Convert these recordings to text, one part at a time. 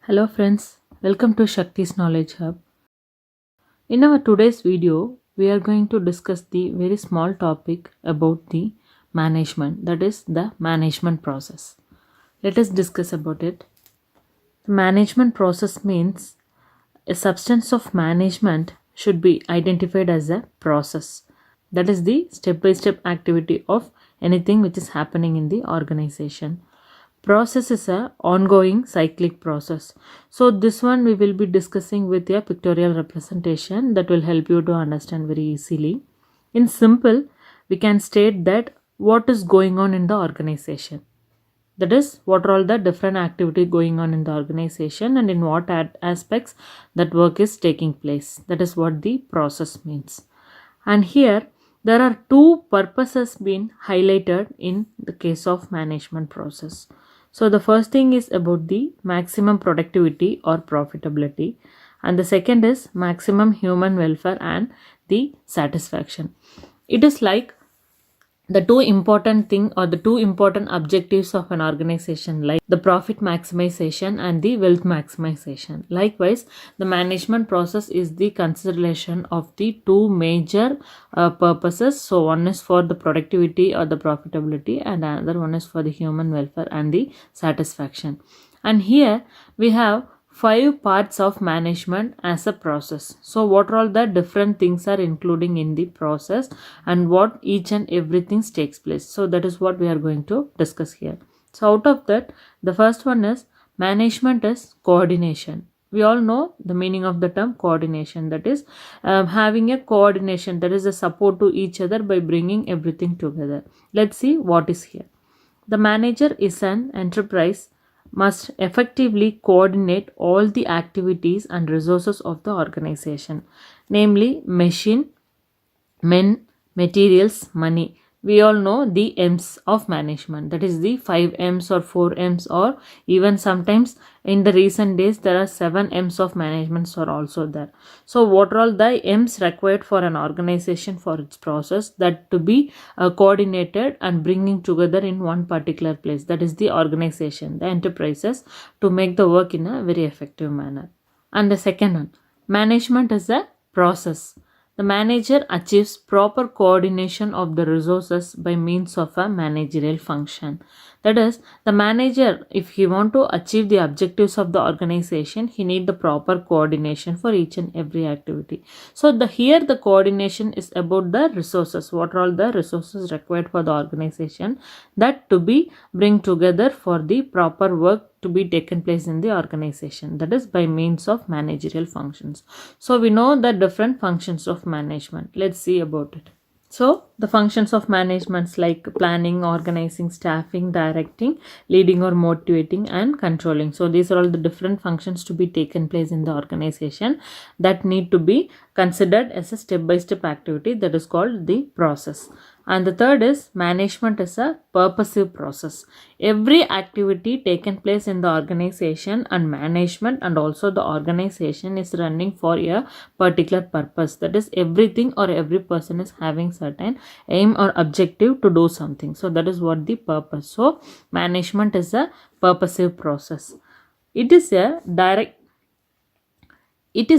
Hello friends, welcome to Shakti's Knowledge Hub. In our today's video, we are going to discuss the very small topic about the management, that is the management process. Let us discuss about it. The management process means a substance of management should be identified as a process. That is the step by step activity of anything which is happening in the organization. Process is a ongoing cyclic process. So this one we will be discussing with a pictorial representation that will help you to understand very easily. In simple, we can state that what is going on in the organization. That is, what are all the different activity going on in the organization and in what aspects that work is taking place. That is what the process means. And here there are two purposes being highlighted in the case of management process. So the first thing is about the maximum productivity or profitability, and the second is maximum human welfare and the satisfaction. It is like the two important thing or the two important objectives of an organization, like the profit maximization and the wealth maximization. Likewise, the management process is the consideration of the two major purposes. So one is for the productivity or the profitability and another one is for the human welfare and the satisfaction. And here we have 5 parts of management as a process. So what are all the different things are including in the process and what each and everything takes place. So that is what we are going to discuss here. So out of that, the first one is management is coordination. We all know the meaning of the term coordination, that is having a coordination, that is a support to each other by bringing everything together. Let's see what is here. The manager is an enterprise must effectively coordinate all the activities and resources of the organization, namely machine, men, materials, money. We all know the M's of management, that is the 5 M's or 4 M's, or even sometimes in the recent days there are 7 M's of management are also there. So what are all the M's required for an organization for its process, that to be coordinated and bringing together in one particular place, that is the organization, the enterprises, to make the work in a very effective manner. And the second one, management is a process. The manager achieves proper coordination of the resources by means of a managerial function. That is, the manager, if he want to achieve the objectives of the organization, he need the proper coordination for each and every activity. So here the coordination is about the resources. What are all the resources required for the organization, that to be bring together for the proper work to be taken place in the organization, that is by means of managerial functions. So we know the different functions of management. Let's see about it. So the functions of management like planning, organizing, staffing, directing, leading or motivating, and controlling. So these are all the different functions to be taken place in the organization that need to be considered as a step-by-step activity, that is called the process. And the third is management is a purposive process. Every activity taken place in the organization and management and also the organization is running for a particular purpose. That is, everything or every person is having certain aim or objective to do something. So that is what the purpose. So management is a purposive process. It is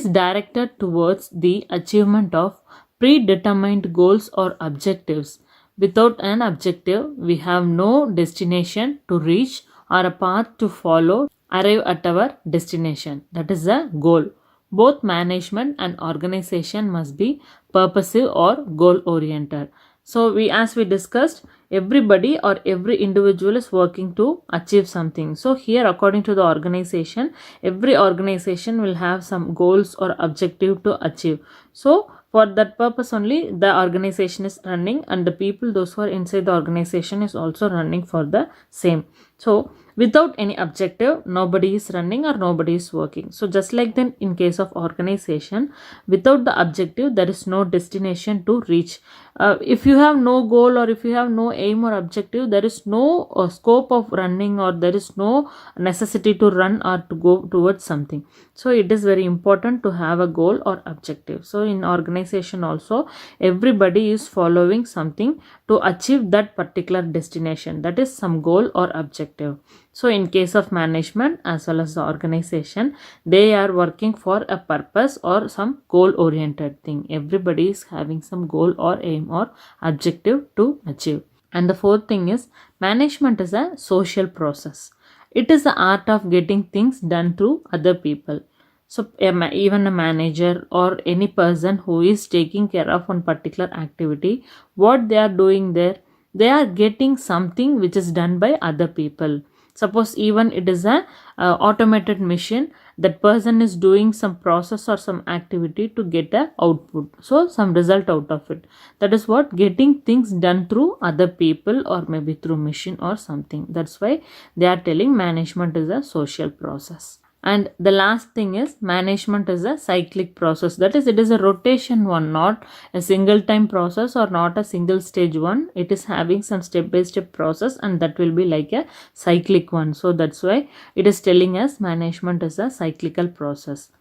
directed towards the achievement of predetermined goals or objectives. Without an objective, we have no destination to reach or a path to follow, arrive at our destination. That is a goal. Both management and organization must be purposive or goal oriented. So as we discussed, everybody or every individual is working to achieve something. So here, according to the organization, every organization will have some goals or objective to achieve. So for that purpose only the organization is running, and the people, those who are inside the organization, is also running for the same. So without any objective, nobody is running or nobody is working. So just like then in case of organization, without the objective there is no destination to reach. If you have no goal or if you have no aim or objective, there is no scope of running, or there is no necessity to run or to go towards something. So it is very important to have a goal or objective. So in organization also, everybody is following something to achieve that particular destination, that is some goal or objective. objective. So in case of management as well as the organization, they are working for a purpose or some goal oriented thing. Everybody is having some goal or aim or objective to achieve. And the fourth thing is management is a social process. It is the art of getting things done through other people. So even a manager or any person who is taking care of one particular activity, what they are doing there, they are getting something which is done by other people. Suppose even it is a automated machine, that person is doing some process or some activity to get a output, so some result out of it. That is what getting things done through other people or maybe through machine or something. That's why they are telling management is a social process. And the last thing is management is a cyclic process. That is, it is a rotation one, not a single time process or not a single stage one. It is having some step by step process, and that will be like a cyclic one. So that's why it is telling us management is a cyclical process.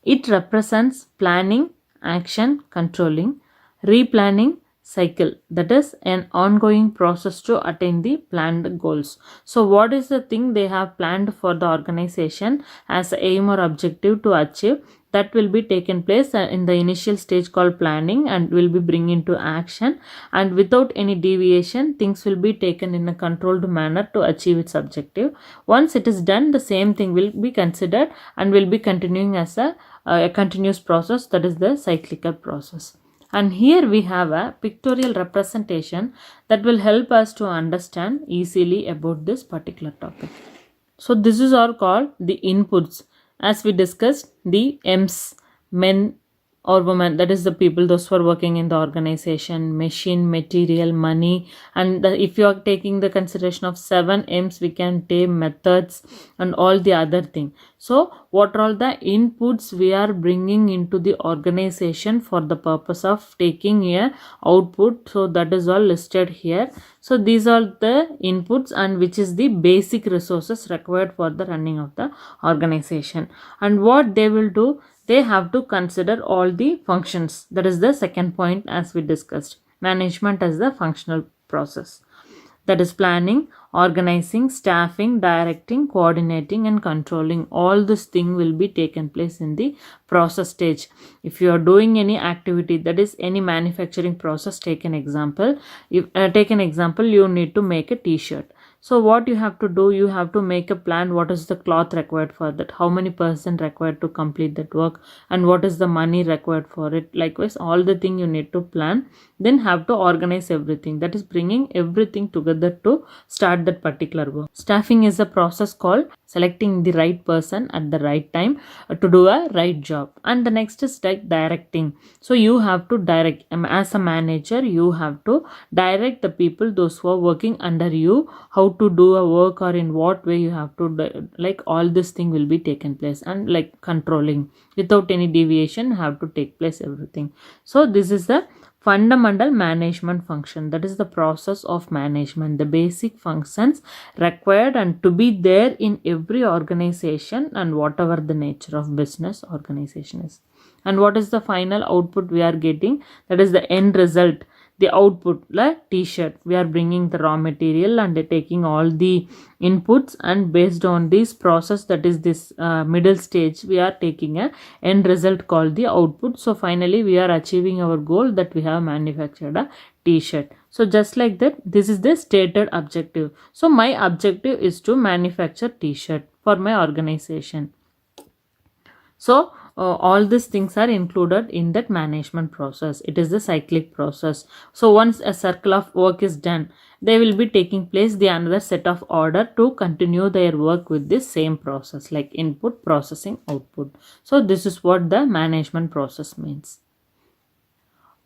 It represents planning, action, controlling, replanning, cycle. That is an ongoing process to attain the planned goals. So what is the thing they have planned for the organization as aim or objective to achieve, that will be taken place in the initial stage called planning and will be bring into action, and without any deviation things will be taken in a controlled manner to achieve its objective. Once it is done, the same thing will be considered and will be continuing as a continuous process. That is the cyclical process. And here we have a pictorial representation that will help us to understand easily about this particular topic. So this is all called the inputs. As we discussed, the M's, men or women, that is the people, those who are working in the organization, machine, material, money, and if you are taking the consideration of 7 M's, we can take methods and all the other thing. So what are all the inputs we are bringing into the organization for the purpose of taking a output? So that is all listed here. So these are the inputs, and which is the basic resources required for the running of the organization. And what they will do, they have to consider all the functions. That is the second point as we discussed. Management as the functional process. That is planning, organizing, staffing, directing, coordinating and controlling. All this thing will be taken place in the process stage. If you are doing any activity, that is any manufacturing process, take an example. You need to make a t-shirt. So what you have to do, you have to make a plan. What is the cloth required for that? How many person required to complete that work? And what is the money required for it? Likewise, all the thing you need to plan. Then have to organize everything. That is bringing everything together to start that particular work. Staffing is a process called selecting the right person at the right time to do a right job. And the next is like directing. So you have to direct, as a manager, you have to direct the people, those who are working under you, how to do a work or in what way you have to, like all this thing will be taken place, and like controlling without any deviation have to take place everything. So this is the fundamental management function. That is the process of management, the basic functions required and to be there in every organization and whatever the nature of business organization is. And what is the final output we are getting? That is the end result, the output, like t-shirt. We are bringing the raw material and taking all the inputs, and based on this process, that is this middle stage, we are taking a end result called the output. So finally we are achieving our goal, that we have manufactured a t-shirt. So just like that, this is the stated objective. So my objective is to manufacture t-shirt for my organization. So all these things are included in that management process. It is the cyclic process. So once a circle of work is done, they will be taking place the another set of order to continue their work with this same process, like input, processing, output. So this is what the management process means.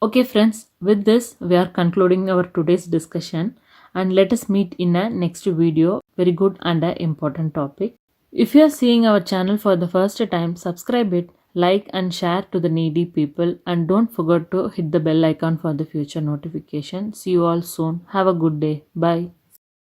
Okay friends, with this we are concluding our today's discussion, and let us meet in a next video. Very good and a important topic. If you are seeing our channel for the first time, subscribe it, like and share to the needy people, and don't forget to hit the bell icon for the future notification. See you all soon. Have a good day. Bye.